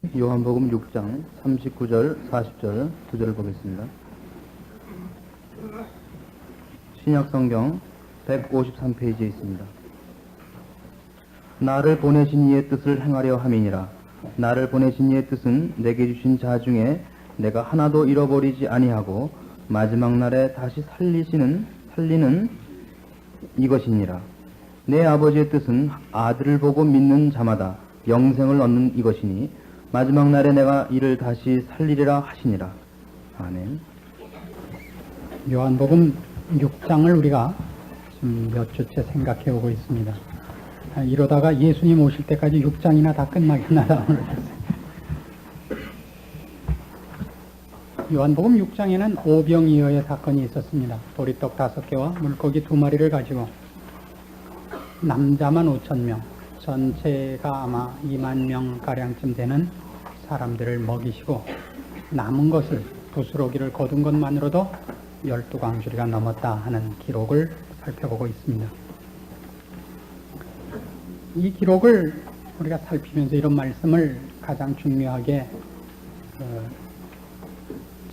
요한복음 6장 39절, 40절, 2절을 보겠습니다. 신약성경 153페이지에 있습니다. 나를 보내신 이의 뜻을 행하려 함이니라. 나를 보내신 이의 뜻은 내게 주신 자 중에 내가 하나도 잃어버리지 아니하고 마지막 날에 다시 살리는 이것이니라. 내 아버지의 뜻은 아들을 보고 믿는 자마다 영생을 얻는 이것이니 마지막 날에 내가 이를 다시 살리리라 하시니라. 아멘. 요한복음 6장을 우리가 지금 몇 주째 생각해 오고 있습니다. 이러다가 예수님 오실 때까지 6장이나 다 끝나겠나 모르겠어요. 요한복음 6장에는 오병이어의 사건이 있었습니다. 보리떡 5개와 물고기 2마리를 가지고 남자만 5,000명, 전체가 아마 2만 명가량쯤 되는 사람들을 먹이시고 남은 것을 부스러기를 거둔 것만으로도 12광주리가 넘었다 하는 기록을 살펴보고 있습니다. 이 기록을 우리가 살피면서 이런 말씀을 가장 중요하게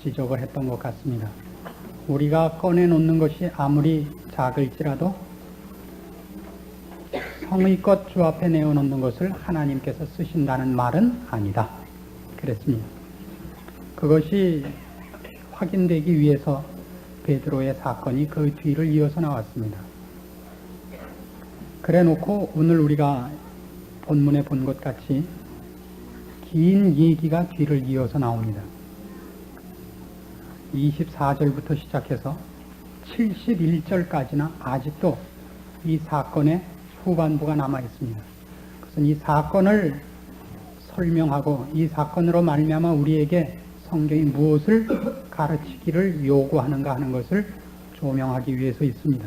지적을 했던 것 같습니다. 우리가 꺼내놓는 것이 아무리 작을지라도 성의껏 주 앞에 내어놓는 것을 하나님께서 쓰신다는 말은 아니다. 그랬습니다. 그것이 확인되기 위해서 베드로의 사건이 그 뒤를 이어서 나왔습니다. 그래 놓고 오늘 우리가 본문에 본 것 같이 긴 얘기가 뒤를 이어서 나옵니다. 24절부터 시작해서 71절까지나 아직도 이 사건의 후반부가 남아 있습니다. 그래서 이 사건을 설명하고 이 사건으로 말미암아 우리에게 성경이 무엇을 가르치기를 요구하는가 하는 것을 조명하기 위해서 있습니다.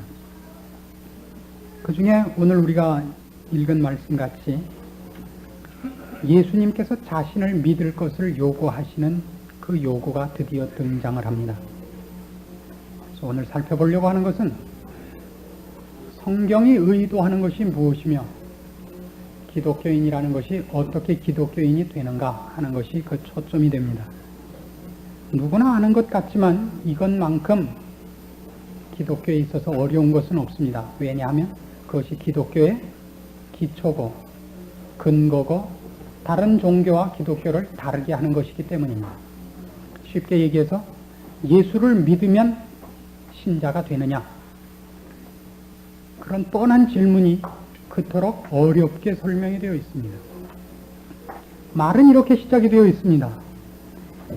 그 중에 오늘 우리가 읽은 말씀같이 예수님께서 자신을 믿을 것을 요구하시는 그 요구가 드디어 등장을 합니다. 그래서 오늘 살펴보려고 하는 것은 성경이 의도하는 것이 무엇이며 기독교인이라는 것이 어떻게 기독교인이 되는가 하는 것이 그 초점이 됩니다. 누구나 아는 것 같지만 이것만큼 기독교에 있어서 어려운 것은 없습니다. 왜냐하면 그것이 기독교의 기초고 근거고 다른 종교와 기독교를 다르게 하는 것이기 때문입니다. 쉽게 얘기해서 예수를 믿으면 신자가 되느냐? 그런 뻔한 질문이 그토록 어렵게 설명이 되어 있습니다. 말은 이렇게 시작이 되어 있습니다.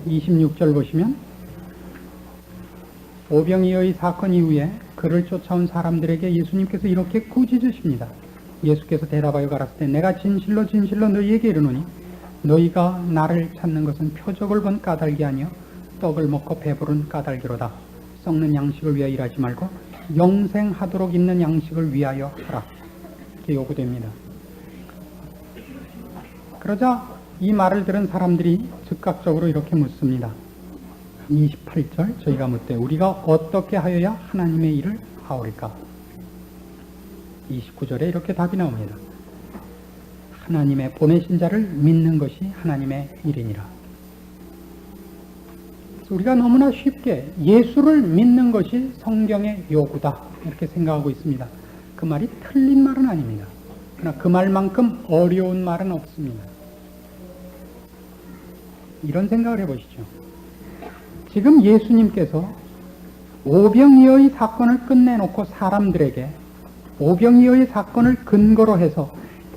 26절 보시면 오병이어의 사건 이후에 그를 쫓아온 사람들에게 예수님께서 이렇게 꾸짖으십니다. 예수께서 대답하여 가라사대 내가 진실로 진실로 너희에게 이르노니 너희가 나를 찾는 것은 표적을 본 까닭이 아니요 떡을 먹고 배부른 까닭이로다. 썩는 양식을 위하여 일하지 말고 영생하도록 있는 양식을 위하여 하라. 이렇게 요구됩니다. 그러자 이 말을 들은 사람들이 즉각적으로 이렇게 묻습니다. 28절 저희가 묻되 우리가 어떻게 하여야 하나님의 일을 하오리까? 29절에 이렇게 답이 나옵니다. 하나님의 보내신 자를 믿는 것이 하나님의 일이니라. 그래서 우리가 너무나 쉽게 예수를 믿는 것이 성경의 요구다 이렇게 생각하고 있습니다. 그 말이 틀린 말은 아닙니다. 그러나 그 말만큼 어려운 말은 없습니다. 이런 생각을 해보시죠. 지금 예수님께서 오병이어의 사건을 끝내놓고 사람들에게 오병이어의 사건을 근거로 해서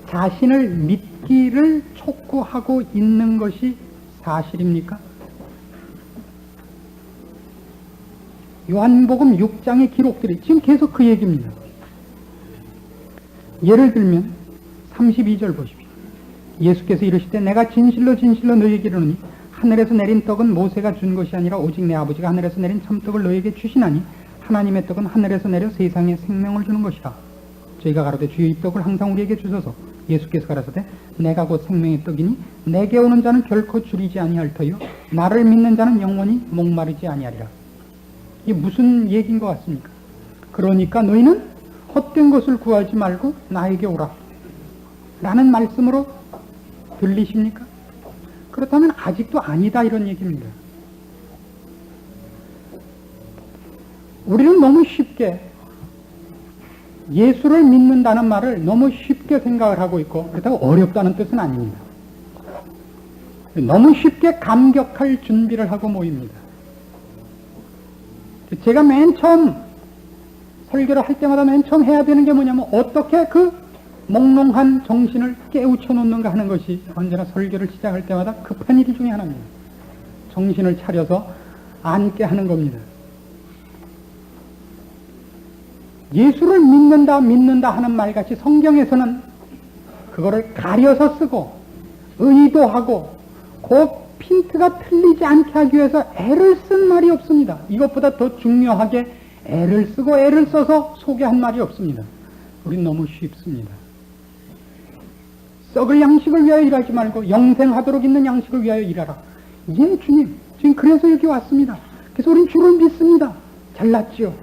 자신을 믿기를 촉구하고 있는 것이 사실입니까? 요한복음 6장의 기록들이 지금 계속 그 얘기입니다. 예를 들면 32절 보십시오. 예수께서 이르시되 내가 진실로 진실로 너희에게 이르노니 하늘에서 내린 떡은 모세가 준 것이 아니라 오직 내 아버지가 하늘에서 내린 참떡을 너희에게 주시나니 하나님의 떡은 하늘에서 내려 세상에 생명을 주는 것이라. 저희가 가로되 주의 이 떡을 항상 우리에게 주소서. 예수께서 가라사대 내가 곧 생명의 떡이니 내게 오는 자는 결코 줄이지 아니할 터요 나를 믿는 자는 영원히 목마르지 아니하리라. 이게 무슨 얘기인 것 같습니까? 그러니까 너희는 헛된 것을 구하지 말고 나에게 오라 라는 말씀으로 들리십니까? 그렇다면 아직도 아니다 이런 얘기입니다. 우리는 너무 쉽게 예수를 믿는다는 말을 너무 쉽게 생각을 하고 있고 그렇다고 어렵다는 뜻은 아닙니다. 너무 쉽게 감격할 준비를 하고 모입니다. 제가 맨 처음 설교를 할 때마다 맨 처음 해야 되는 게 뭐냐면 어떻게 그 몽롱한 정신을 깨우쳐 놓는가 하는 것이 언제나 설교를 시작할 때마다 급한 일 중에 하나입니다. 정신을 차려서 앉게 하는 겁니다. 예수를 믿는다 하는 말같이 성경에서는 그거를 가려서 쓰고 의도하고 그 핀트가 틀리지 않게 하기 위해서 애를 쓴 말이 없습니다. 이것보다 더 중요하게 애를 쓰고 애를 써서 소개한 말이 없습니다. 우린 너무 쉽습니다. 썩을 양식을 위하여 일하지 말고 영생하도록 있는 양식을 위하여 일하라. 예, 주님. 지금 그래서 여기 왔습니다. 그래서 우린 주를 믿습니다. 잘났지요?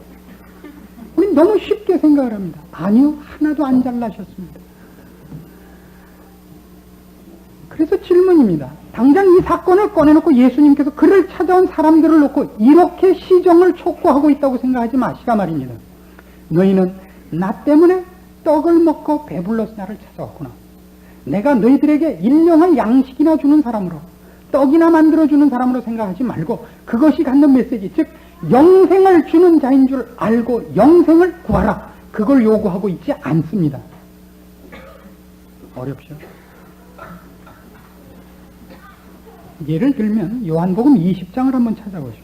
우린 너무 쉽게 생각을 합니다. 아니요, 하나도 안 잘나셨습니다. 그래서 질문입니다. 당장 이 사건을 꺼내놓고 예수님께서 그를 찾아온 사람들을 놓고 이렇게 시정을 촉구하고 있다고 생각하지 마시라 말입니다. 너희는 나 때문에 떡을 먹고 배불러서 나를 찾아왔구나. 내가 너희들에게 일용할 양식이나 주는 사람으로, 떡이나 만들어주는 사람으로 생각하지 말고 그것이 갖는 메시지, 즉 영생을 주는 자인 줄 알고 영생을 구하라. 그걸 요구하고 있지 않습니다. 어렵죠? 예를 들면 요한복음 20장을 한번 찾아보십시오.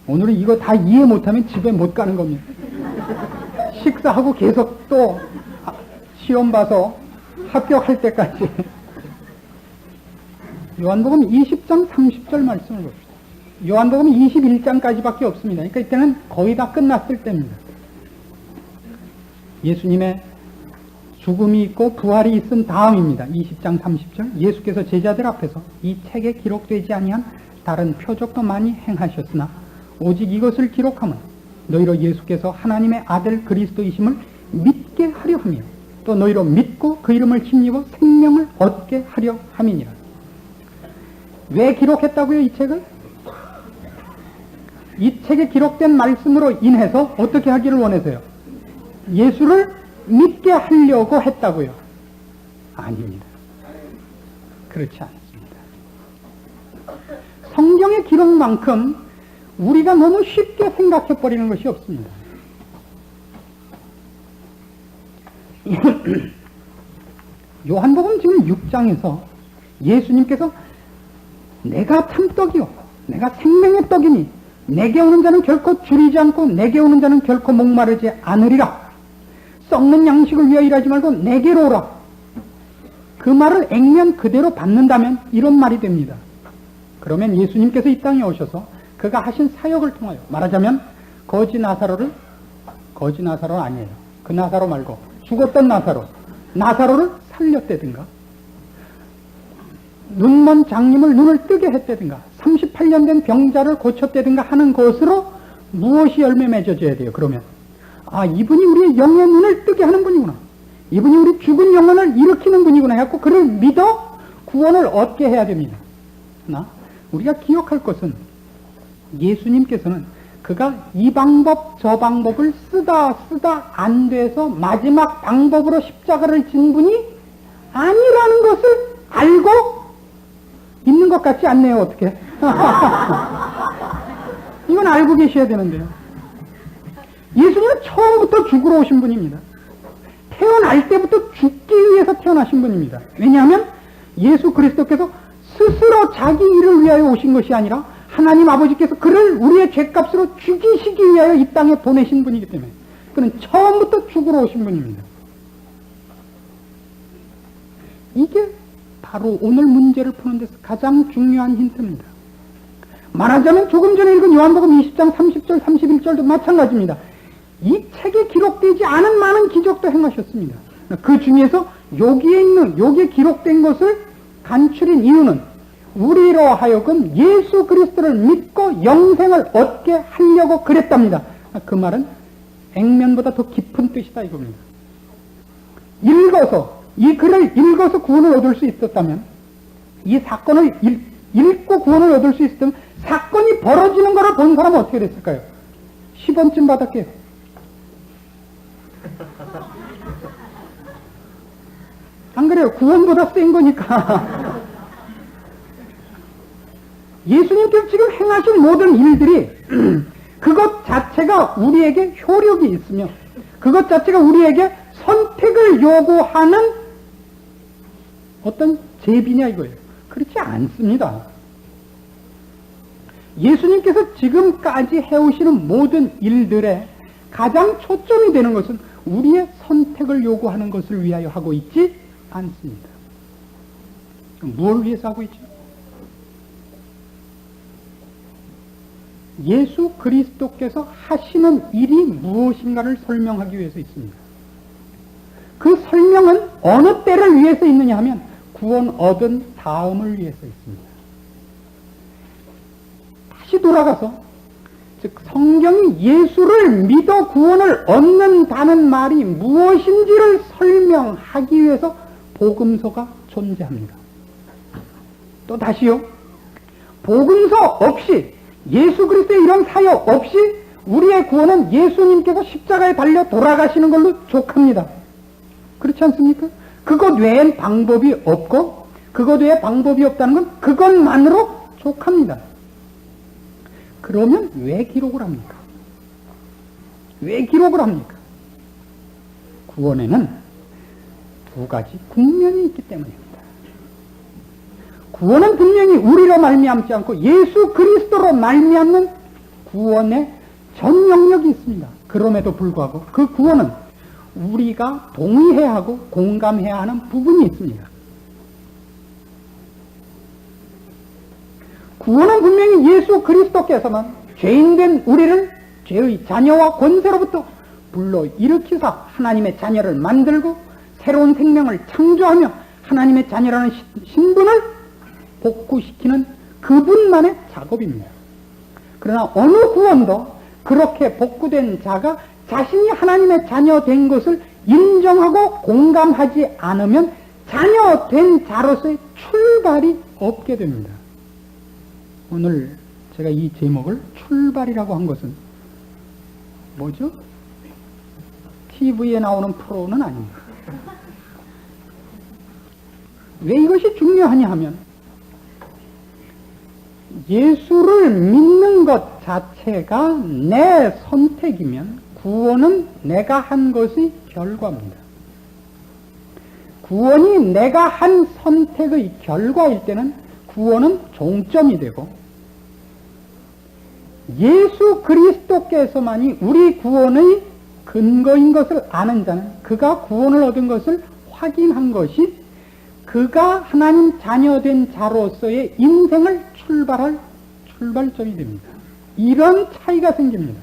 오늘은 이거 다 이해 못하면 집에 못 가는 겁니다. 식사하고 계속 또 시험 봐서 합격할 때까지. 요한복음 20장 30절 말씀을 봅시다. 요한복음 21장까지밖에 없습니다. 그러니까 이때는 거의 다 끝났을 때입니다. 예수님의 죽음이 있고 부활이 있은 다음입니다. 20장 30절. 예수께서 제자들 앞에서 이 책에 기록되지 아니한 다른 표적도 많이 행하셨으나 오직 이것을 기록하면 너희로 예수께서 하나님의 아들 그리스도이심을 믿게 하려 하며 또 너희로 믿고 그 이름을 힘입어 생명을 얻게 하려 함이니라. 왜 기록했다고요, 이 책을? 이 책에 기록된 말씀으로 인해서 어떻게 하기를 원해서요? 예수를 믿게 하려고 했다고요? 아닙니다. 그렇지 않습니다. 성경의 기록만큼 우리가 너무 쉽게 생각해버리는 것이 없습니다. 요한복음 지금 6장에서 예수님께서 내가 참떡이요 내가 생명의 떡이니 내게 오는 자는 결코 줄이지 않고 내게 오는 자는 결코 목마르지 않으리라. 썩는 양식을 위하여 일하지 말고 내게로 오라. 그 말을 액면 그대로 받는다면 이런 말이 됩니다. 그러면 예수님께서 이 땅에 오셔서 그가 하신 사역을 통하여 말하자면 거지 나사로를 아니에요. 그 나사로 말고 죽었던 나사로를 살렸다든가 눈먼 장님을 눈을 뜨게 했다든가 38년 된 병자를 고쳤다든가 하는 것으로 무엇이 열매 맺어져야 돼요? 그러면 이분이 우리의 영의 눈을 뜨게 하는 분이구나. 이분이 우리 죽은 영혼을 일으키는 분이구나 해갖고 그를 믿어 구원을 얻게 해야 됩니다. 그러나 우리가 기억할 것은 예수님께서는 그가 이 방법 저 방법을 쓰다 안 돼서 마지막 방법으로 십자가를 진 분이 아니라는 것을 알고 있는 것 같지 않네요. 어떻게? 이건 알고 계셔야 되는데요. 예수님은 처음부터 죽으러 오신 분입니다. 태어날 때부터 죽기 위해서 태어나신 분입니다. 왜냐하면 예수 그리스도께서 스스로 자기 일을 위하여 오신 것이 아니라 하나님 아버지께서 그를 우리의 죄값으로 죽이시기 위하여 이 땅에 보내신 분이기 때문에 그는 처음부터 죽으러 오신 분입니다. 이게 바로 오늘 문제를 푸는 데서 가장 중요한 힌트입니다. 말하자면 조금 전에 읽은 요한복음 20장 30절 31절도 마찬가지입니다. 이 책에 기록되지 않은 많은 기적도 행하셨습니다. 그 중에서 여기에 기록된 것을 간추린 이유는 우리로 하여금 예수 그리스도를 믿고 영생을 얻게 하려고 그랬답니다. 그 말은 액면보다 더 깊은 뜻이다 이겁니다. 읽어서 이 글을 읽어서 구원을 얻을 수 있었다면, 이 사건을 읽고 구원을 얻을 수 있었다면, 사건이 벌어지는 것을 본 사람은 어떻게 됐을까요? 10원쯤 받았게요. 안 그래요? 구원보다 센 거니까. 예수님께서 지금 행하신 모든 일들이 그것 자체가 우리에게 효력이 있으며, 그것 자체가 우리에게 선택을 요구하는 어떤 제비냐 이거예요. 그렇지 않습니다. 예수님께서 지금까지 해오시는 모든 일들에 가장 초점이 되는 것은 우리의 선택을 요구하는 것을 위하여 하고 있지 않습니다. 무엇을 위해서 하고 있죠? 예수 그리스도께서 하시는 일이 무엇인가를 설명하기 위해서 있습니다. 그 설명은 어느 때를 위해서 있느냐 하면 구원 얻은 다음을 위해서 있습니다. 다시 돌아가서, 즉 성경이 예수를 믿어 구원을 얻는다는 말이 무엇인지를 설명하기 위해서 복음서가 존재합니다. 또 다시요, 복음서 없이, 예수 그리스도의 이런 사역 없이 우리의 구원은 예수님께서 십자가에 달려 돌아가시는 걸로 족합니다. 그렇지 않습니까? 그것 외엔 방법이 없고, 그것 외에 방법이 없다는 건 그것만으로 족합니다. 그러면 왜 기록을 합니까? 왜 기록을 합니까? 구원에는 두 가지 국면이 있기 때문입니다. 구원은 분명히 우리로 말미암지 않고 예수 그리스도로 말미암는 구원의 전 영역이 있습니다. 그럼에도 불구하고 그 구원은 우리가 동의해야 하고 공감해야 하는 부분이 있습니다. 구원은 분명히 예수 그리스도께서만 죄인된 우리를 죄의 자녀와 권세로부터 불러 일으키사 하나님의 자녀를 만들고 새로운 생명을 창조하며 하나님의 자녀라는 신분을 복구시키는 그분만의 작업입니다. 그러나 어느 구원도 그렇게 복구된 자가 자신이 하나님의 자녀 된 것을 인정하고 공감하지 않으면 자녀 된 자로서의 출발이 없게 됩니다. 오늘 제가 이 제목을 출발이라고 한 것은 뭐죠? TV에 나오는 프로는 아닙니다. 왜 이것이 중요하냐 하면 예수를 믿는 것 자체가 내 선택이면 구원은 내가 한 것의 결과입니다. 구원이 내가 한 선택의 결과일 때는 구원은 종점이 되고, 예수 그리스도께서만이 우리 구원의 근거인 것을 아는 자는 그가 구원을 얻은 것을 확인한 것이 그가 하나님 자녀된 자로서의 인생을 출발할 출발점이 됩니다. 이런 차이가 생깁니다.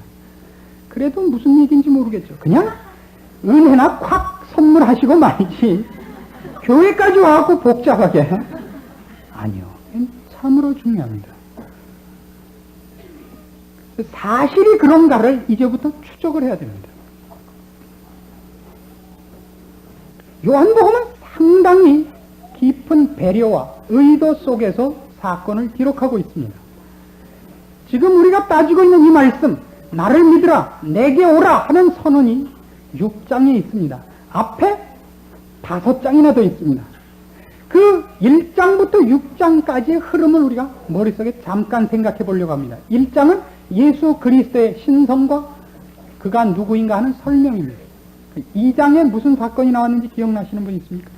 그래도 무슨 얘기인지 모르겠죠. 그냥 은혜나 콱 선물하시고 말이지 교회까지 와갖고 복잡하게. 아니요. 참으로 중요합니다. 사실이 그런가를 이제부터 추적을 해야 됩니다. 요한복음은 상당히 깊은 배려와 의도 속에서 사건을 기록하고 있습니다. 지금 우리가 따지고 있는 이 말씀, 나를 믿으라, 내게 오라 하는 선언이 6장에 있습니다. 앞에 5장이나 더 있습니다. 그 1장부터 6장까지의 흐름을 우리가 머릿속에 잠깐 생각해 보려고 합니다. 1장은 예수 그리스도의 신성과 그가 누구인가 하는 설명입니다. 2장에 무슨 사건이 나왔는지 기억나시는 분 있습니까?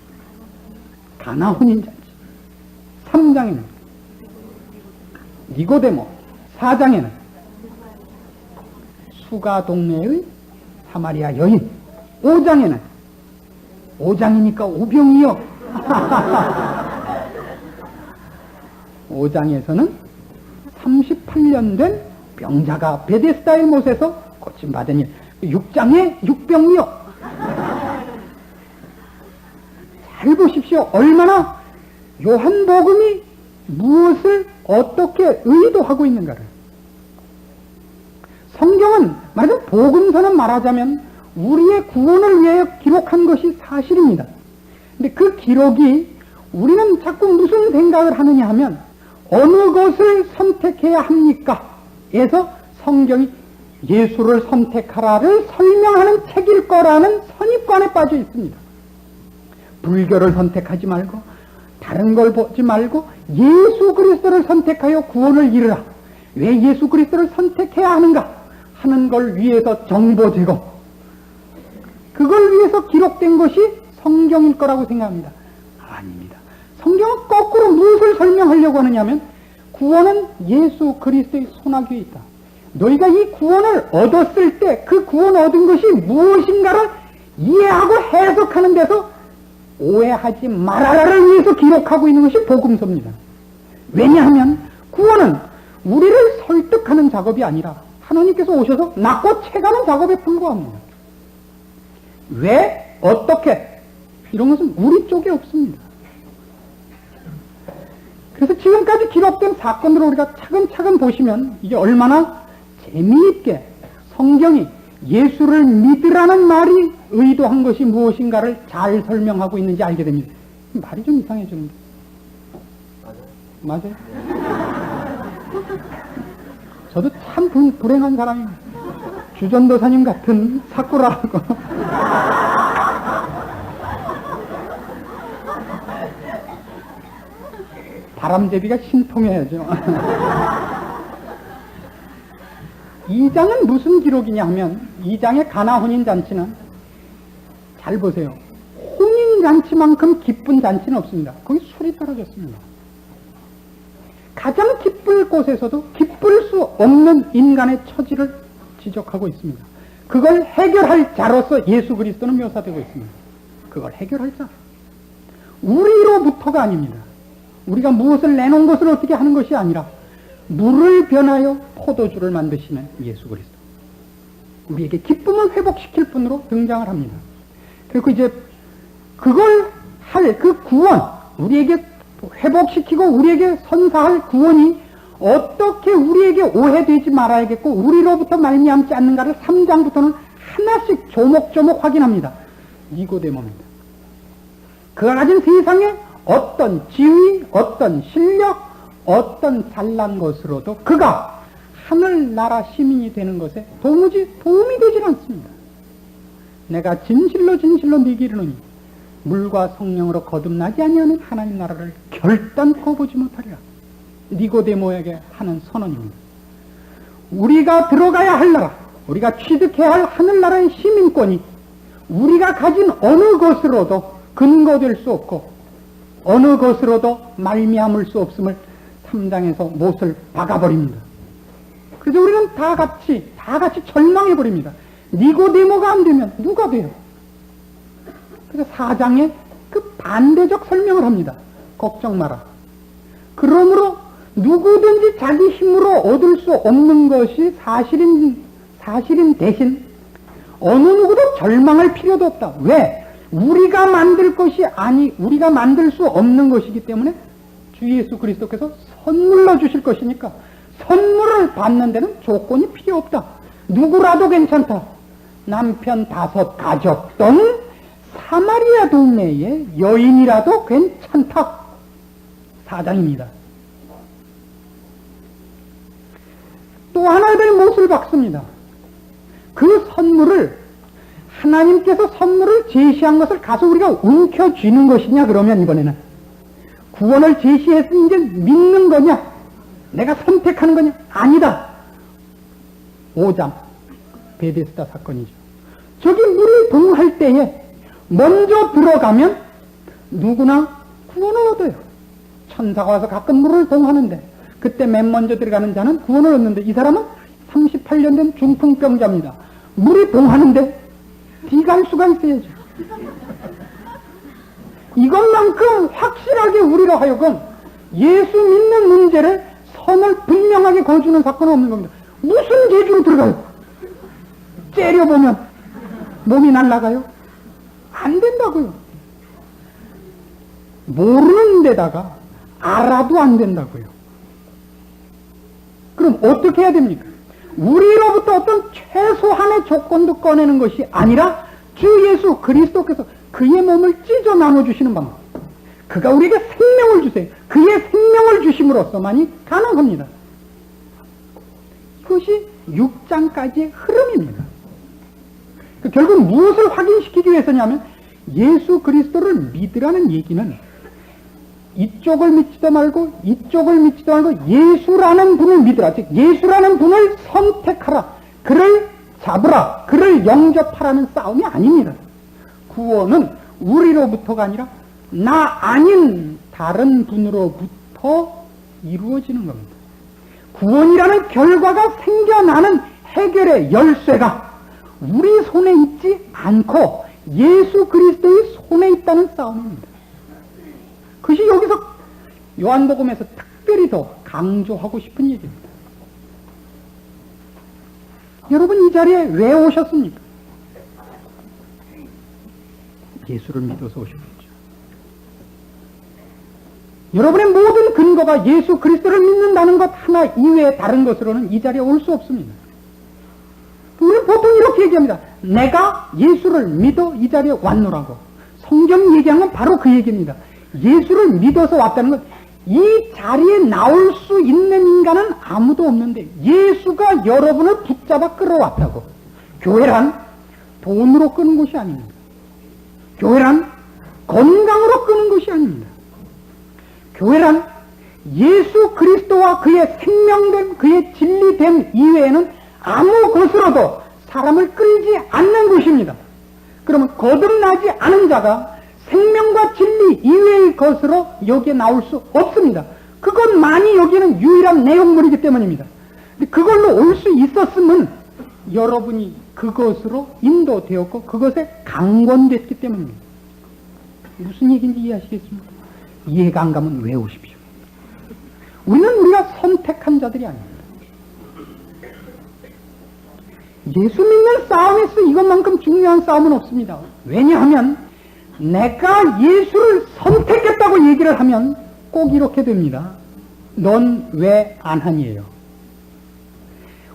가나 혼인잔치. 3장에는 니고데모. 4장에는 수가 동네의 사마리아 여인. 5장에는 5장이니까 오병이요. 5장에서는 38년 된 병자가 베데스다의 못에서 고침받은 일. 6장에 육병이요. 잘 보십시오. 얼마나 요한복음이 무엇을 어떻게 의도하고 있는가를. 성경은 말하자면 복음서는 말하자면 우리의 구원을 위하여 기록한 것이 사실입니다. 근데 그 기록이 우리는 자꾸 무슨 생각을 하느냐 하면 어느 것을 선택해야 합니까? 에서 성경이 예수를 선택하라를 설명하는 책일 거라는 선입관에 빠져 있습니다. 불교를 선택하지 말고 다른 걸 보지 말고 예수 그리스도를 선택하여 구원을 이루라. 왜 예수 그리스도를 선택해야 하는가 하는 걸 위해서 정보제공, 그걸 위해서 기록된 것이 성경일 거라고 생각합니다. 아닙니다. 성경은 거꾸로 무엇을 설명하려고 하느냐면 구원은 예수 그리스도의 손아귀에 있다. 너희가 이 구원을 얻었을 때 그 구원 얻은 것이 무엇인가를 이해하고 해석하는 데서 오해하지 말아라를 위해서 기록하고 있는 것이 복음서입니다. 왜냐하면 구원은 우리를 설득하는 작업이 아니라 하나님께서 오셔서 낚고 채가는 작업에 불과합니다. 왜? 어떻게? 이런 것은 우리 쪽에 없습니다. 그래서 지금까지 기록된 사건들을 우리가 차근차근 보시면 이게 얼마나 재미있게 성경이 예수를 믿으라는 말이 의도한 것이 무엇인가를 잘 설명하고 있는지 알게 됩니다. 말이 좀 이상해지는데. 맞아요? 저도 참 불행한 사람입니다. 주전도사님 같은 사꾸라고. 바람제비가 신통해야죠. 2장은 무슨 기록이냐 하면 2장의 가나 혼인잔치는 잘 보세요. 혼인잔치만큼 기쁜 잔치는 없습니다. 거기 술이 떨어졌습니다. 가장 기쁠 곳에서도 기쁠 수 없는 인간의 처지를 지적하고 있습니다. 그걸 해결할 자로서 예수 그리스도는 묘사되고 있습니다. 그걸 해결할 자. 우리로부터가 아닙니다. 우리가 무엇을 내놓은 것을 어떻게 하는 것이 아니라 물을 변하여 포도주를 만드시는 예수 그리스도. 우리에게 기쁨을 회복시킬 분으로 등장을 합니다. 그리고 이제 그걸 할 그 구원, 우리에게 회복시키고 우리에게 선사할 구원이 어떻게 우리에게 오해되지 말아야겠고 우리로부터 말미암지 않는가를 3장부터는 하나씩 조목조목 확인합니다. 니고데모입니다. 그가 가진 세상에 어떤 지위, 어떤 실력, 어떤 잘난 것으로도 그가 하늘나라 시민이 되는 것에 도무지 도움이 되질 않습니다. 내가 진실로 진실로 네게 이르노니 물과 성령으로 거듭나지 아니하는 하나님 나라를 결단코 보지 못하리라. 니고데모에게 하는 선언입니다. 우리가 들어가야 할 나라, 우리가 취득해야 할 하늘나라의 시민권이 우리가 가진 어느 것으로도 근거될 수 없고 어느 것으로도 말미암을 수 없음을 3장에서 못을 박아버립니다. 그래서 우리는 다 같이 절망해버립니다. 니고데모가 안 되면 누가 돼요? 그래서 4장에 그 반대적 설명을 합니다. 걱정 마라. 그러므로 누구든지 자기 힘으로 얻을 수 없는 것이 사실인 대신 어느 누구도 절망할 필요도 없다. 왜? 우리가 만들 것이 우리가 만들 수 없는 것이기 때문에 주 예수 그리스도께서 선물로 주실 것이니까 선물을 받는 데는 조건이 필요 없다. 누구라도 괜찮다. 남편 5 가졌던 사마리아 동네의 여인이라도 괜찮다. 4장입니다. 또 하나의 별 못을 박습니다. 그 선물을 하나님께서 선물을 제시한 것을 가서 우리가 움켜쥐는 것이냐 그러면 이번에는 구원을 제시해서 이제 믿는 거냐 내가 선택하는 거냐 아니다. 5장 베데스다 사건이죠. 저기 물을 봉할 때에 먼저 들어가면 누구나 구원을 얻어요. 천사가 와서 가끔 물을 봉하는데 그때 맨 먼저 들어가는 자는 구원을 얻는데 이 사람은 38년 된 중풍병자입니다. 물이 봉하는데 뒤갈 수가 있어야죠. 이것만큼 확실하게 우리로 하여금 예수 믿는 문제를 선을 분명하게 거주는 사건은 없는 겁니다. 무슨 재주로 들어가요? 째려보면 몸이 날아가요? 안 된다고요. 모르는 데다가 알아도 안 된다고요. 그럼 어떻게 해야 됩니까? 우리로부터 어떤 최소한의 조건도 꺼내는 것이 아니라 주 예수 그리스도께서 그의 몸을 찢어 나눠주시는 방법. 그가 우리에게 생명을 주세요. 그의 생명을 주심으로써만이 가능합니다. 그것이 6장까지의 흐름입니다. 결국 무엇을 확인시키기 위해서냐면 예수 그리스도를 믿으라는 얘기는 이쪽을 믿지도 말고 이쪽을 믿지도 말고 예수라는 분을 믿으라. 즉 예수라는 분을 선택하라. 그를 잡으라. 그를 영접하라는 싸움이 아닙니다. 구원은 우리로부터가 아니라 나 아닌 다른 분으로부터 이루어지는 겁니다. 구원이라는 결과가 생겨나는 해결의 열쇠가 우리 손에 있지 않고 예수 그리스도의 손에 있다는 싸움입니다. 그것이 여기서 요한복음에서 특별히 더 강조하고 싶은 얘기입니다. 여러분 이 자리에 왜 오셨습니까? 예수를 믿어서 오셨겠죠. 여러분의 모든 근거가 예수 그리스도를 믿는다는 것 하나 이외에 다른 것으로는 이 자리에 올 수 없습니다. 우리는 보통 이렇게 얘기합니다. 내가 예수를 믿어 이 자리에 왔노라고. 성경 얘기하는 건 바로 그 얘기입니다. 예수를 믿어서 왔다는 것, 이 자리에 나올 수 있는 인간은 아무도 없는데 예수가 여러분을 붙잡아 끌어왔다고. 교회란 돈으로 끄는 곳이 아닙니다. 교회란 건강으로 끄는 것이 아닙니다. 교회란 예수 그리스도와 그의 생명됨, 그의 진리됨 이외에는 아무 것으로도 사람을 끌지 않는 것입니다. 그러면 거듭나지 않은 자가 생명과 진리 이외의 것으로 여기에 나올 수 없습니다. 그것만이 여기는 유일한 내용물이기 때문입니다. 그걸로 올 수 있었으면 여러분이 그것으로 인도되었고 그것에 강권됐기 때문입니다. 무슨 얘기인지 이해하시겠습니까? 이해가 안 가면 외우십시오. 우리가 선택한 자들이 아닙니다. 예수 믿는 싸움에서 이것만큼 중요한 싸움은 없습니다. 왜냐하면 내가 예수를 선택했다고 얘기를 하면 꼭 이렇게 됩니다. 넌 왜 안 하니에요?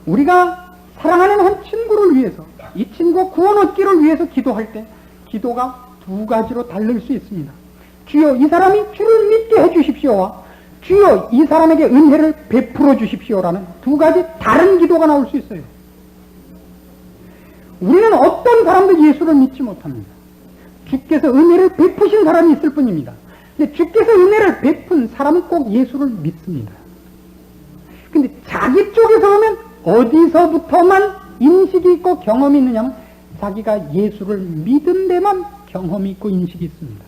우리가 사랑하는 한 친구를 위해서, 이 친구 구원 얻기를 위해서 기도할 때 기도가 두 가지로 다를 수 있습니다. 주여 이 사람이 주를 믿게 해주십시오와 주여 이 사람에게 은혜를 베풀어 주십시오라는 두 가지 다른 기도가 나올 수 있어요. 우리는 어떤 사람도 예수를 믿지 못합니다. 주께서 은혜를 베푸신 사람이 있을 뿐입니다. 근데 주께서 은혜를 베푼 사람은 꼭 예수를 믿습니다. 근데 자기 쪽에서 보면 어디서부터만 인식이 있고 경험이 있느냐면 자기가 예수를 믿은 데만 경험이 있고 인식이 있습니다.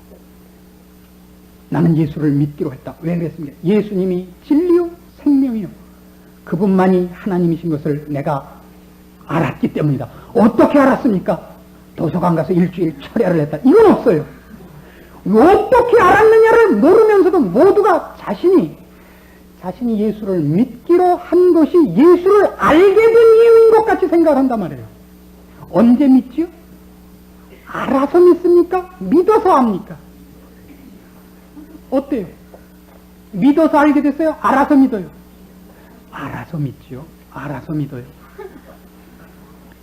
나는 예수를 믿기로 했다. 왜 그랬습니까? 예수님이 진리요 생명이요 그분만이 하나님이신 것을 내가 알았기 때문이다. 어떻게 알았습니까? 도서관 가서 일주일 철야를 했다. 이건 없어요. 어떻게 알았느냐를 모르면서도 모두가 자신이 예수를 믿기로 한 것이 예수를 알게 된 이유인 것 같이 생각을 한단 말이에요. 언제 믿지요? 알아서 믿습니까? 믿어서 압니까? 어때요? 믿어서 알게 됐어요? 알아서 믿어요? 알아서 믿지요. 알아서 믿어요.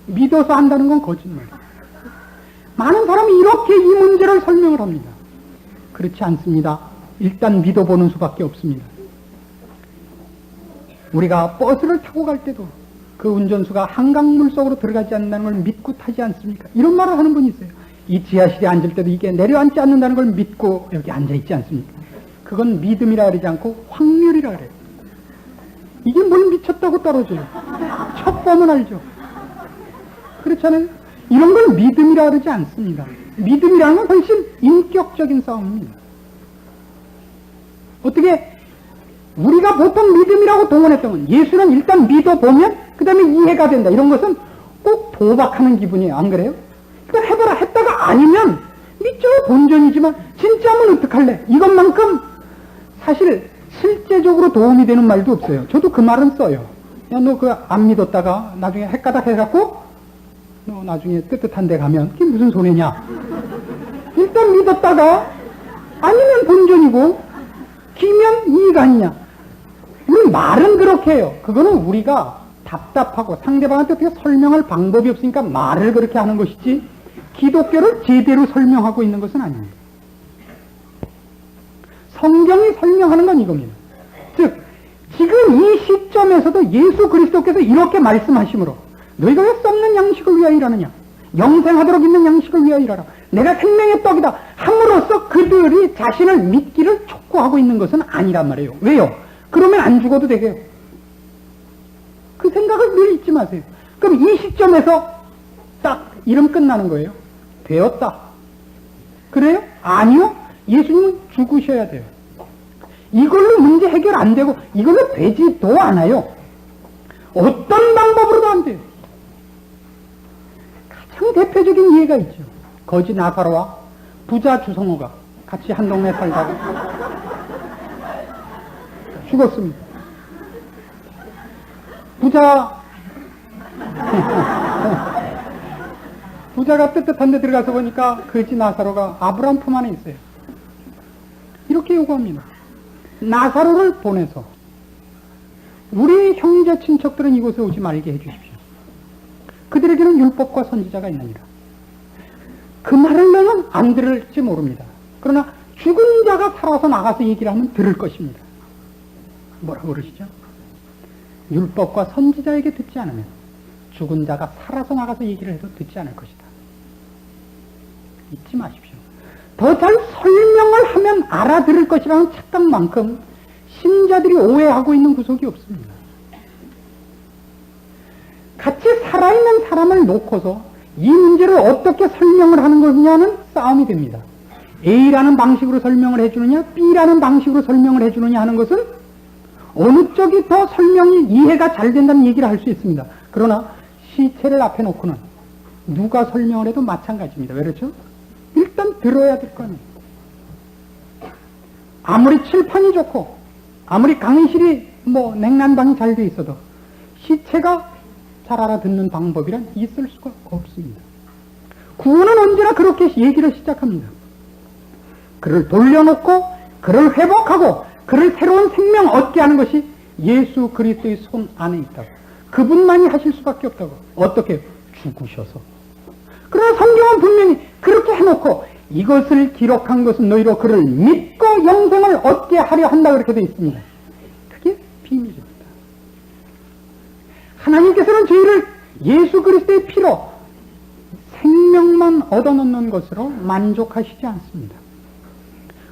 믿어서 한다는 건 거짓말이에요. 많은 사람이 이렇게 이 문제를 설명을 합니다. 그렇지 않습니다. 일단 믿어보는 수밖에 없습니다. 우리가 버스를 타고 갈 때도 그 운전수가 한강물 속으로 들어가지 않는다는 걸 믿고 타지 않습니까? 이런 말을 하는 분이 있어요. 이 지하실에 앉을 때도 이게 내려앉지 않는다는 걸 믿고 여기 앉아있지 않습니까? 그건 믿음이라 그러지 않고 확률이라 그래요. 이게 뭘 미쳤다고 떨어져요. 첫 보면 알죠. 그렇잖아요. 이런 걸 믿음이라 그러지 않습니다. 믿음이라는 건 훨씬 인격적인 싸움입니다. 어떻게 우리가 보통 믿음이라고 동원했던 건 예수는 일단 믿어보면 그 다음에 이해가 된다. 이런 것은 꼭 도박하는 기분이에요. 안 그래요? 그러니까 해봐라 했다가 아니면 믿죠. 본전이지만 진짜면 어떡할래? 이것만큼 사실 실제적으로 도움이 되는 말도 없어요. 저도 그 말은 써요. 야, 너 그 안 믿었다가 나중에 헷가닥 해갖고 너 나중에 뜨뜻한 데 가면 그게 무슨 손해냐? 일단 믿었다가 아니면 본전이고 기면 이익 아니냐? 우리 말은 그렇게 해요. 그거는 우리가 답답하고 상대방한테 어떻게 설명할 방법이 없으니까 말을 그렇게 하는 것이지 기독교를 제대로 설명하고 있는 것은 아닙니다. 성경이 설명하는 건 이겁니다. 즉 지금 이 시점에서도 예수 그리스도께서 이렇게 말씀하시므로 너희가 왜 썩는 양식을 위하여 일하느냐, 영생하도록 있는 양식을 위하여 일하라, 내가 생명의 떡이다 함으로써 그들이 자신을 믿기를 촉구하고 있는 것은 아니란 말이에요. 왜요? 그러면 안 죽어도 되게요. 그 생각을 늘 잊지 마세요. 그럼 이 시점에서 딱 이름 끝나는 거예요. 되었다. 그래요? 아니요. 예수님은 죽으셔야 돼요. 이걸로 문제 해결 안 되고 이걸로 되지도 않아요. 어떤 방법으로도 안 돼요. 가장 대표적인 예가 있죠. 거지 나사로와 부자 주성호가 같이 한 동네 살다가 죽었습니다. 부자가 뜨뜻한 데 들어가서 보니까 거지 나사로가 아브라함 품 안에 있어요. 이렇게 요구합니다. 나사로를 보내서 우리 형제 친척들은 이곳에 오지 말게 해주십시오. 그들에게는 율법과 선지자가 있느니라. 그 말을 너는 안 들을지 모릅니다. 그러나 죽은 자가 살아서 나가서 얘기를 하면 들을 것입니다. 뭐라고 그러시죠? 율법과 선지자에게 듣지 않으면 죽은 자가 살아서 나가서 얘기를 해도 듣지 않을 것이다. 잊지 마십시오. 더 잘 설명을 하면 알아들을 것이라는 착각만큼 신자들이 오해하고 있는 구석이 없습니다. 같이 살아있는 사람을 놓고서 이 문제를 어떻게 설명을 하는 거냐는 싸움이 됩니다. A라는 방식으로 설명을 해주느냐 B라는 방식으로 설명을 해주느냐 하는 것은 어느 쪽이 더 설명이 이해가 잘 된다는 얘기를 할 수 있습니다. 그러나 시체를 앞에 놓고는 누가 설명을 해도 마찬가지입니다. 왜 그렇죠? 일단 들어야 될 거 아니에요. 아무리 칠판이 좋고 아무리 강의실이 냉난방이 잘 돼 있어도 시체가 잘 알아듣는 방법이란 있을 수가 없습니다. 구원은 언제나 그렇게 얘기를 시작합니다. 그를 돌려놓고 그를 회복하고 그를 새로운 생명 얻게 하는 것이 예수 그리스도의 손 안에 있다고. 그분만이 하실 수밖에 없다고. 어떻게? 죽으셔서. 그러나 성경은 분명히 그렇게 해놓고 이것을 기록한 것은 너희로 그를 믿고 영생을 얻게 하려 한다 그렇게 되어 있습니다. 그게 비밀입니다. 하나님께서는 저희를 예수 그리스도의 피로 생명만 얻어놓는 것으로 만족하시지 않습니다.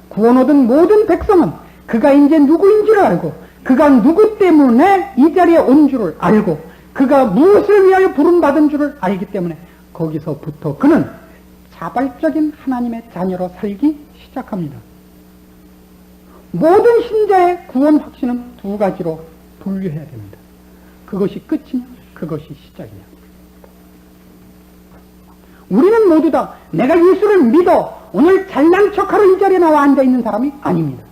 구원 얻은 모든 백성은 그가 이제 누구인 줄 알고 그가 누구 때문에 이 자리에 온 줄을 알고 그가 무엇을 위하여 부름받은 줄을 알기 때문에 거기서부터 그는 자발적인 하나님의 자녀로 살기 시작합니다. 모든 신자의 구원 확신은 두 가지로 분류해야 됩니다. 그것이 끝이냐 그것이 시작이냐. 우리는 모두 다 내가 예수를 믿어 오늘 잘난 척하러 이 자리에 나와 앉아있는 사람이 아닙니다.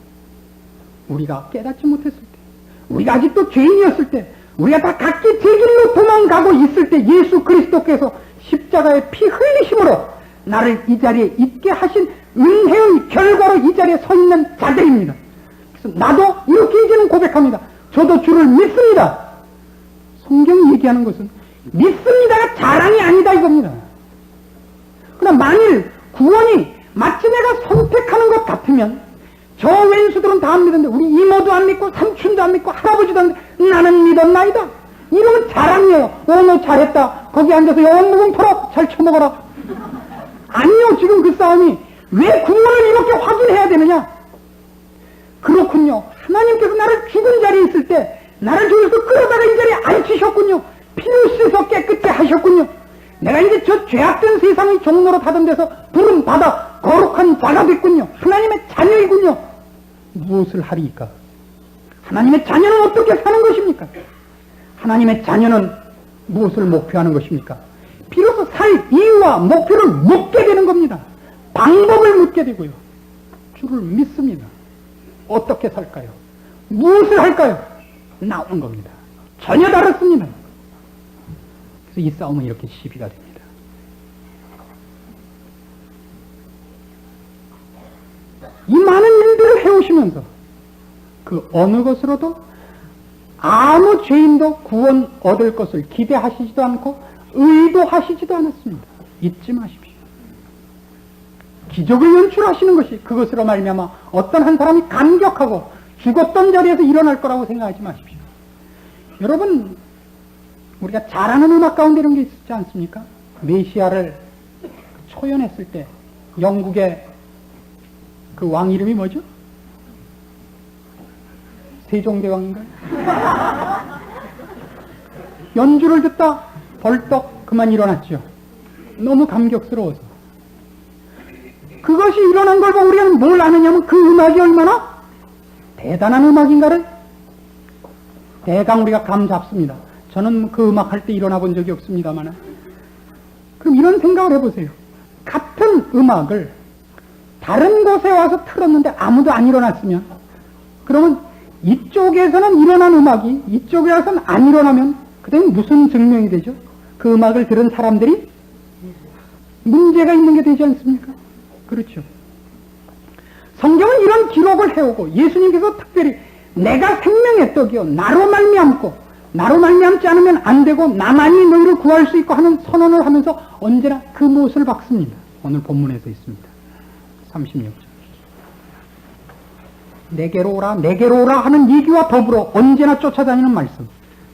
우리가 깨닫지 못했을 때, 우리가 아직도 죄인이었을 때, 우리가 다 각기 제 길로 도망가고 있을 때 예수 그리스도께서 십자가의 피 흘리심으로 나를 이 자리에 있게 하신 은혜의 결과로 이 자리에 서 있는 자들입니다. 그래서 나도 이렇게 이제는 고백합니다. 저도 주를 믿습니다. 성경이 얘기하는 것은 믿습니다가 자랑이 아니다 이겁니다. 그러나 만일 구원이 마치 내가 선택하는 것 같으면 저 왼수들은 다 안 믿었는데 우리 이모도 안 믿고 삼촌도 안 믿고 할아버지도 안 믿고 나는 믿었나이다. 이러면 자랑이에요. 너 잘했다. 거기 앉아서 영원무공 털어. 잘 쳐먹어라. 아니요. 지금 그 싸움이 왜 구원을 이렇게 확인해야 되느냐. 그렇군요. 하나님께서 나를 죽은 자리에 있을 때 나를 저기서 끌어다가 이 자리에 앉히셨군요. 피를 씻어 깨끗게 하셨군요. 내가 이제 저 죄악된 세상의 종로로 타던 데서 부름받아 거룩한 자가 됐군요. 하나님의 자녀이군요. 무엇을 하리까? 하나님의 자녀는 어떻게 사는 것입니까? 하나님의 자녀는 무엇을 목표하는 것입니까? 비로소 살 이유와 목표를 묻게 되는 겁니다. 방법을 묻게 되고요. 주를 믿습니다. 어떻게 살까요? 무엇을 할까요? 나오는 겁니다. 전혀 다릅니다. 그래서 이 싸움은 이렇게 시비가 됩니다. 이 많은 일들을 해오시면서 그 어느 것으로도 아무 죄인도 구원 얻을 것을 기대하시지도 않고 의도하시지도 않았습니다. 잊지 마십시오. 기적을 연출하시는 것이 그것으로 말미암아 어떤 한 사람이 감격하고 죽었던 자리에서 일어날 거라고 생각하지 마십시오. 여러분, 우리가 잘 아는 음악 가운데 이런 게 있지 않습니까? 메시아를 초연했을 때 영국의 그 왕 이름이 뭐죠? 세종대왕인가요? 연주를 듣다 벌떡 그만 일어났죠. 너무 감격스러워서. 그것이 일어난 걸 보고 우리는 뭘 아느냐면 그 음악이 얼마나 대단한 음악인가를 대강 우리가 감 잡습니다. 저는 그 음악 할 때 일어나 본 적이 없습니다만, 그럼 이런 생각을 해보세요. 같은 음악을 다른 곳에 와서 틀었는데 아무도 안 일어났으면, 그러면 이쪽에서는 일어난 음악이 이쪽에 와서는 안 일어나면 그다음에 무슨 증명이 되죠? 그 음악을 들은 사람들이 문제가 있는 게 되지 않습니까? 그렇죠. 성경은 이런 기록을 해오고 예수님께서 특별히 내가 생명의 떡이요 나로 말미암고 나로 말미암지 않으면 안 되고 나만이 너희를 구할 수 있고 하는 선언을 하면서 언제나 그 못을 박습니다. 오늘 본문에서 있습니다. 36절. 내게로 오라 내게로 오라 하는 얘기와 더불어 언제나 쫓아다니는 말씀.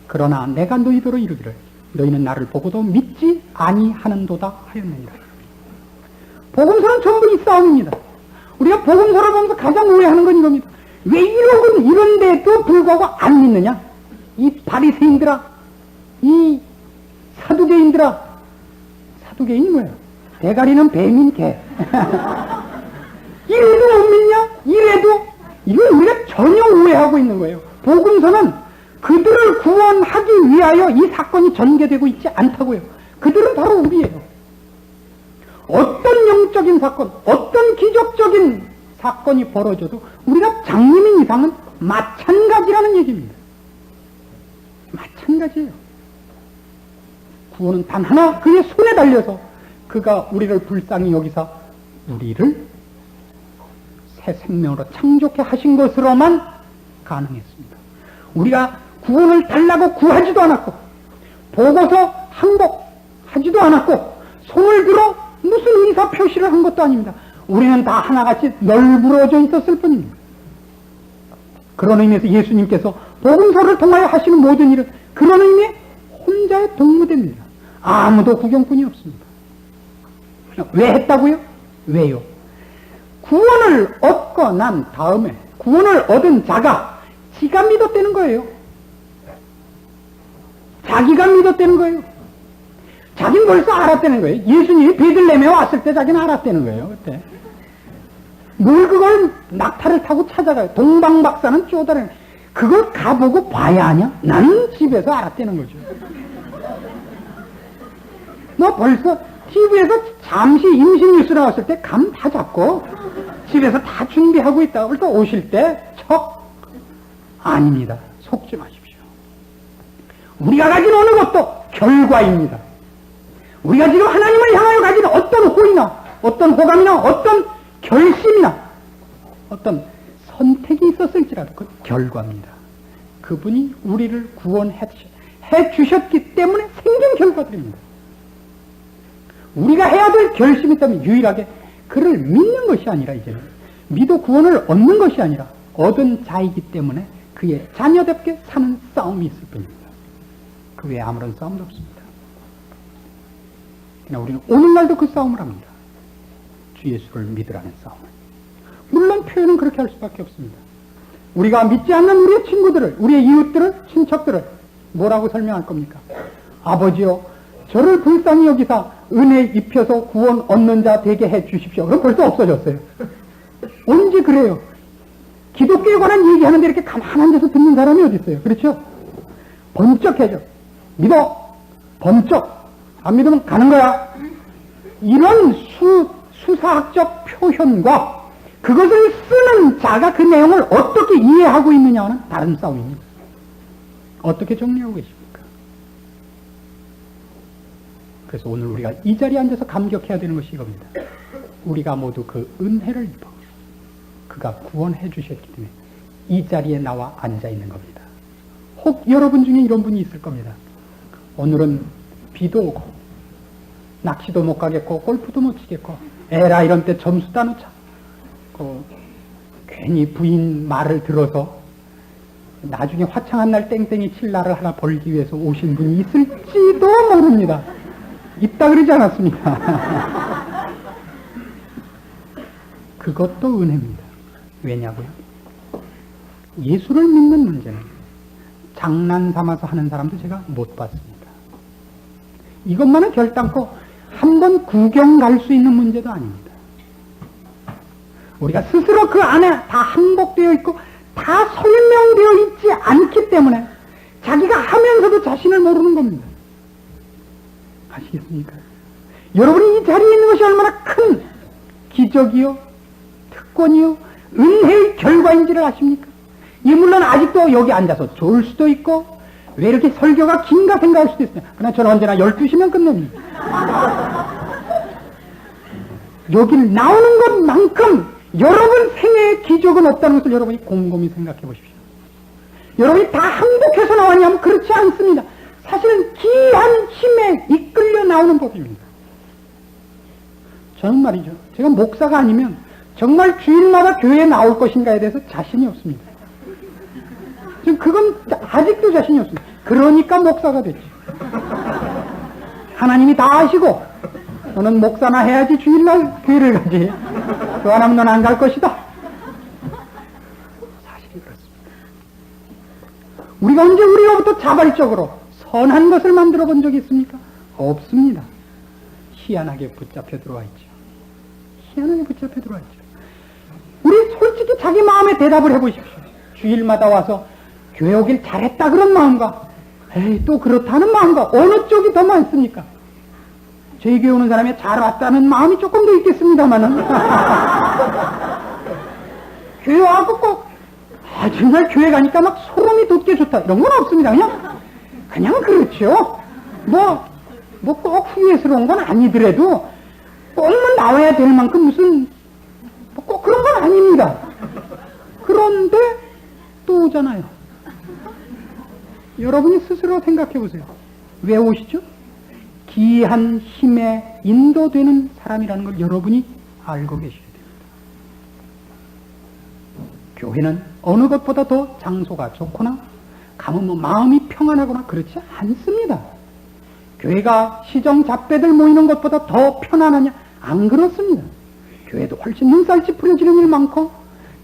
그러나 내가 너희더러 이르기를 너희는 나를 보고도 믿지 아니하는도다 하였느니라. 복음서는 전부 이 싸움입니다. 우리가 복음서를 보면서 가장 오해하는 건 이겁니다. 왜 이런데도 불구하고 안 믿느냐? 이 바리새인들아, 이 사두개인들아. 사두개인이 뭐예요? 대가리는 뱀인 개. 이래도 못 믿냐? 이래도? 이건 우리가 전혀 오해하고 있는 거예요. 복음서는 그들을 구원하기 위하여 이 사건이 전개되고 있지 않다고요. 그들은 바로 우리예요. 어떤 영적인 사건, 어떤 기적적인 사건이 벌어져도 우리가 장님인 이상은 마찬가지라는 얘기입니다. 마찬가지예요. 구원은 단 하나 그의 손에 달려서 그가 우리를 불쌍히 여기사 우리를 새 생명으로 창조케 하신 것으로만 가능했습니다. 우리가 구원을 달라고 구하지도 않았고 보고서 항복하지도 않았고 손을 들어 무슨 의사 표시를 한 것도 아닙니다. 우리는 다 하나같이 널브러져 있었을 뿐입니다. 그런 의미에서 예수님께서 복음서를 통하여 하시는 모든 일은 그런 의미의 혼자의 동무대입니다. 아무도 구경꾼이 없습니다. 왜 했다고요? 왜요? 구원을 얻고 난 다음에 구원을 얻은 자가 지가 믿었다는 거예요. 자기가 믿었다는 거예요. 자기는 벌써 알았다는 거예요. 예수님이 베들레헴에 왔을 때 자기는 알았다는 거예요. 그때. 뭘 그걸 낙타를 타고 찾아가요. 동방박사는 쪼다는 그걸 가보고 봐야 하냐? 나는 집에서 알았다는 거죠. 너 벌써 TV에서 잠시 임신 뉴스 나왔을 때 감 다 잡고 집에서 다 준비하고 있다가 벌써 오실 때 척 아닙니다. 속지 마십시오. 우리가 가진 어느 것도 결과입니다. 우리가 지금 하나님을 향하여 가진 어떤 호의나 어떤 호감이나 어떤 결심이나 어떤 선택이 있었을지라도 그 결과입니다. 그분이 우리를 구원해 주셨기 때문에 생긴 결과들입니다. 우리가 해야 될 결심이 있다면 유일하게 그를 믿는 것이 아니라 이제는 믿어 구원을 얻는 것이 아니라 얻은 자이기 때문에 그의 자녀답게 사는 싸움이 있을 뿐입니다. 그 외에 아무런 싸움도 없습니다. 그냥 우리는 오늘날도 그 싸움을 합니다. 주 예수를 믿으라는 싸움을. 물론 표현은 그렇게 할 수밖에 없습니다. 우리가 믿지 않는 우리의 친구들을, 우리의 이웃들을, 친척들을 뭐라고 설명할 겁니까? 아버지요, 저를 불쌍히 여기사 은혜 입혀서 구원 얻는 자 되게 해 주십시오. 그럼 벌써 없어졌어요. 언제 그래요? 기독교에 관한 얘기하는데 이렇게 가만한 데서 듣는 사람이 어디 있어요? 그렇죠? 번쩍해져. 믿어. 번쩍. 안 믿으면 가는 거야. 이런 수사학적 표현과 그것을 쓰는 자가 그 내용을 어떻게 이해하고 있느냐는 다른 싸움입니다. 어떻게 정리하고 계십니까? 그래서 오늘 우리가 이 자리에 앉아서 감격해야 되는 것이 이겁니다. 우리가 모두 그 은혜를 입어 그가 구원해 주셨기 때문에 이 자리에 나와 앉아 있는 겁니다. 혹 여러분 중에 이런 분이 있을 겁니다. 오늘은 비도 오고 낚시도 못 가겠고 골프도 못 치겠고 에라 이런 때 점수 따놓자. 괜히 부인 말을 들어서 나중에 화창한 날 땡땡이 칠 날을 하나 벌기 위해서 오신 분이 있을지도 모릅니다. 있다 그러지 않았습니까? 그것도 은혜입니다. 왜냐고요? 예수를 믿는 문제는 장난 삼아서 하는 사람도 제가 못 봤습니다. 이것만은 결단코 한번 구경 갈 수 있는 문제도 아닙니다. 우리가 스스로 그 안에 다 항복되어 있고 다 설명되어 있지 않기 때문에 자기가 하면서도 자신을 모르는 겁니다. 아시겠습니까? 여러분이 이 자리에 있는 것이 얼마나 큰 기적이요, 특권이요, 은혜의 결과인지를 아십니까? 예, 물론 아직도 여기 앉아서 좋을 수도 있고 왜 이렇게 설교가 긴가 생각할 수도 있어요. 그러나 저는 언제나 12시면 끝냅니다. 여길 나오는 것만큼 여러분 생애의 기적은 없다는 것을 여러분이 곰곰이 생각해 보십시오. 여러분이 다 항복해서 나왔냐면 그렇지 않습니다. 사실은 기이한 힘에 이끌려 나오는 법입니다. 저는 말이죠, 제가 목사가 아니면 정말 주일마다 교회에 나올 것인가에 대해서 자신이 없습니다. 지금 그건 아직도 자신이 없습니다. 그러니까 목사가 됐지. 하나님이 다 아시고 너는 목사나 해야지 주일날 교회를 가지. 그 안 하면 넌 안 갈 것이다. 사실이 그렇습니다. 우리가 언제 우리로부터 자발적으로 선한 것을 만들어 본 적이 있습니까? 없습니다. 희한하게 붙잡혀 들어와 있죠. 희한하게 붙잡혀 들어와 있죠. 우리 솔직히 자기 마음에 대답을 해보십시오. 주일마다 와서 교회 오길 잘했다 그런 마음과 에이 또 그렇다는 마음과 어느 쪽이 더 많습니까? 저희 교회 오는 사람이 잘 왔다는 마음이 조금 더 있겠습니다만은 교회 와서 꼭 정말 교회 가니까 막 소름이 돋게 좋다 이런 건 없습니다. 그냥 그렇죠. 뭐 꼭 후회스러운 건 아니더라도 꼭만 나와야 될 만큼 무슨 꼭 그런 건 아닙니다. 그런데 또 오잖아요. 여러분이 스스로 생각해 보세요. 왜 오시죠? 기이한 힘에 인도되는 사람이라는 걸 여러분이 알고 계셔야 됩니다. 교회는 어느 것보다 더 장소가 좋거나 가면 뭐 마음이 평안하거나 그렇지 않습니다. 교회가 시정 잡배들 모이는 것보다 더 편안하냐? 안 그렇습니다. 교회도 훨씬 눈살 찌푸려지는 일 많고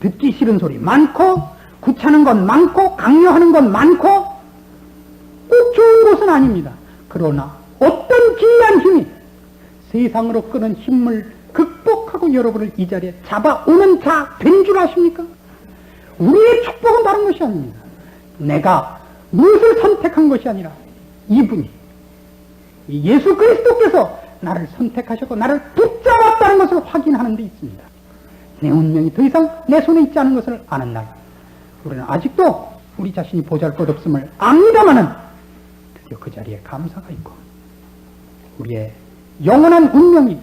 듣기 싫은 소리 많고 구차는 건 많고 강요하는 건 많고 꼭 좋은 곳은 아닙니다. 그러나 어떤 기이한 힘이 세상으로 끄는 힘을 극복하고 여러분을 이 자리에 잡아오는 자 된 줄 아십니까? 우리의 축복은 다른 것이 아닙니다. 내가 무엇을 선택한 것이 아니라 이분이 예수 그리스도께서 나를 선택하셨고 나를 붙잡았다는 것을 확인하는 데 있습니다. 내 운명이 더 이상 내 손에 있지 않은 것을 아는 날 우리는 아직도 우리 자신이 보잘것없음을 압니다마는 드디어 그 자리에 감사가 있고 우리의 영원한 운명이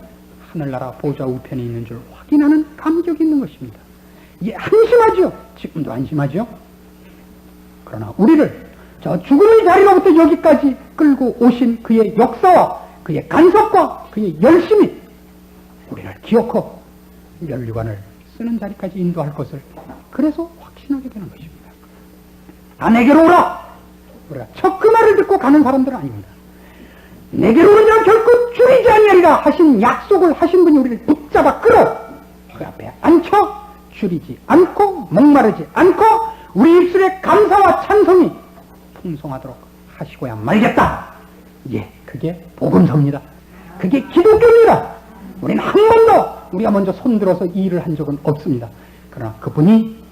하늘나라 보좌 우편에 있는 줄 확인하는 감격이 있는 것입니다. 이게 한심하죠. 지금도 한심하죠. 그러나 우리를 저 죽음의 자리로부터 여기까지 끌고 오신 그의 역사와 그의 간섭과 그의 열심이 우리를 기억하고 면류관을 쓰는 자리까지 인도할 것을 그래서 확신하게 되는 것입니다. 다 내게로 오라! 우리가 첫 그 말을 듣고 가는 사람들은 아닙니다. 내게로 오는 자는 결코 줄이지 아니하리라 하신 약속을 하신 분이 우리를 붙잡아 끌어 그 앞에 앉혀 줄이지 않고 목마르지 않고 우리 입술에 감사와 찬송이 풍성하도록 하시고야 말겠다. 예, 그게 복음서입니다. 그게 기독교입니다. 우리는 한 번도 우리가 먼저 손들어서 이 일을 한 적은 없습니다. 그러나 그분이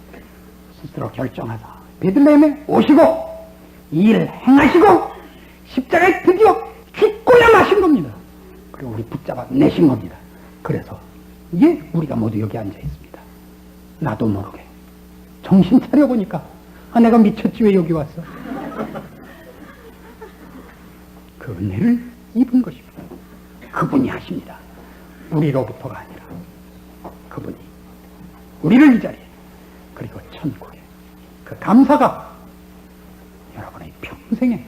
스스로 결정하사 베들레헴에 오시고 이 일을 행하시고 십자가에 드디어 죽고야 마신 겁니다. 그리고 우리 붙잡아 내신 겁니다. 그래서 예, 우리가 모두 여기 앉아 있습니다. 나도 모르게 정신 차려보니까 내가 미쳤지 왜 여기 왔어. 그 은혜를 입은 것입니다. 그분이 하십니다. 우리로부터가 아니라 그분이 우리를 이 자리에 그리고 천국에 그 감사가 여러분의 평생에,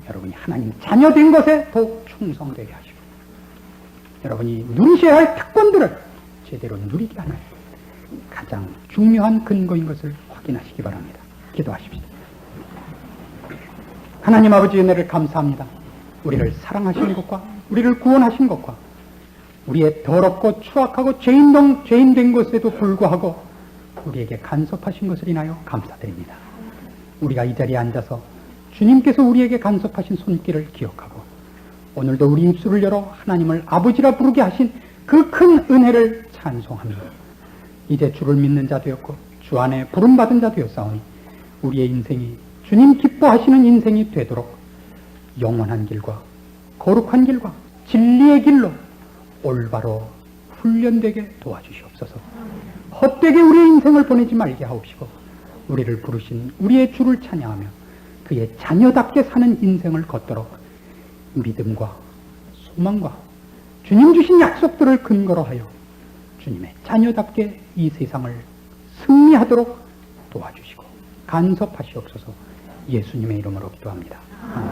여러분이 하나님 자녀된 것에 더욱 충성되게 하시고 여러분이 누리셔야 할 특권들을 제대로 누리게 하는 가장 중요한 근거인 것을 확인하시기 바랍니다. 기도하십시다. 하나님 아버지 은혜를 감사합니다. 우리를 사랑하신 것과 우리를 구원하신 것과 우리의 더럽고 추악하고 죄인된 것에도 불구하고 우리에게 간섭하신 것을 인하여 감사드립니다. 우리가 이 자리에 앉아서 주님께서 우리에게 간섭하신 손길을 기억하고 오늘도 우리 입술을 열어 하나님을 아버지라 부르게 하신 그 큰 은혜를 찬송합니다. 이제 주를 믿는 자 되었고 주 안에 부름받은 자 되었사오니 우리의 인생이 주님 기뻐하시는 인생이 되도록 영원한 길과 거룩한 길과 진리의 길로 올바로 훈련되게 도와주시옵소서. 헛되게 우리의 인생을 보내지 말게 하옵시고 우리를 부르신 우리의 주를 찬양하며 그의 자녀답게 사는 인생을 걷도록 믿음과 소망과 주님 주신 약속들을 근거로 하여 주님의 자녀답게 이 세상을 승리하도록 도와주시고 간섭하시옵소서. 예수님의 이름으로 기도합니다. 아멘.